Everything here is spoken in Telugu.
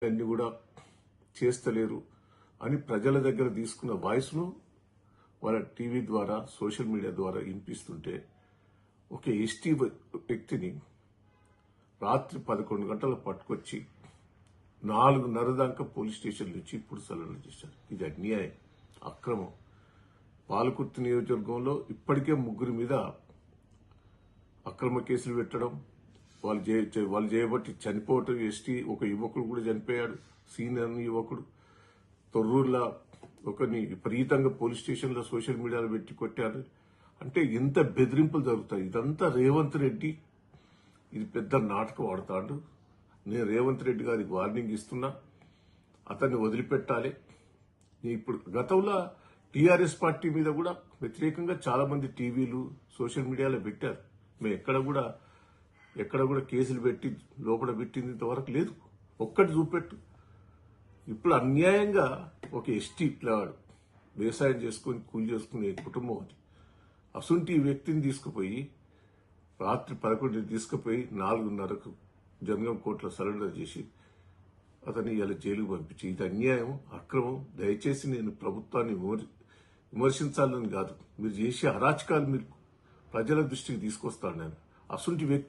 అన్ని కూడా చేస్తలేరు అని ప్రజల దగ్గర తీసుకున్న వాయిస్ను వాళ్ళ టీవీ ద్వారా సోషల్ మీడియా ద్వారా వినిపిస్తుంటే ఒక ఎస్టీ వ్యక్తిని రాత్రి 11 గంటలు పట్టుకొచ్చి 4:30 దాకా పోలీస్ స్టేషన్ నుంచి ఇప్పుడు సరెండర్ చేశారు. ఇది అన్యాయం, అక్రమం. పాలకుర్తి నియోజకవర్గంలో ఇప్పటికే 3 మీద అక్రమ కేసులు పెట్టడం, వాళ్ళు చేయబట్టి చనిపోవటం, ఎస్టీ ఒక యువకుడు కూడా చనిపోయాడు, సీనియర్ యువకుడు. తొర్రూరులో ఒకరిని విపరీతంగా పోలీస్ స్టేషన్లో సోషల్ మీడియాలో పెట్టి కొట్టారు. అంటే ఎంత బెదిరింపులు జరుగుతాయి. ఇదంతా రేవంత్ రెడ్డి ఇది పెద్ద నాటకం ఆడుతాడు. నేను రేవంత్ రెడ్డి గారికి వార్నింగ్ ఇస్తున్నా, అతన్ని వదిలిపెట్టాలి. ఇప్పుడు గతంలో టీఆర్ఎస్ పార్టీ మీద కూడా వ్యతిరేకంగా చాలా మంది టీవీలు సోషల్ మీడియాలో పెట్టారు. మేము ఎక్కడ కూడా కేసులు పెట్టి లోపల పెట్టింది ఇంతవరకు లేదు. ఒక్కటి చూపెట్టు. ఇప్పుడు అన్యాయంగా ఒక ఎస్టీ పిల్లవాడు వ్యవసాయం చేసుకుని కూలి చేసుకునే కుటుంబం అది. అసుంటి వ్యక్తిని తీసుకుపోయి రాత్రి 11 తీసుకుపోయి 4:30కు జనగం కోర్టులో సరెండర్ చేసి అతన్ని ఇలా జైలుకు పంపించి ఇది అన్యాయం, అక్రమం. దయచేసి నేను ప్రభుత్వాన్ని విమర్శించాలని కాదు, మీరు చేసే అరాచకాలు మీరు ప్రజల దృష్టికి తీసుకొస్తాను. నేను అసుంటి వ్యక్తి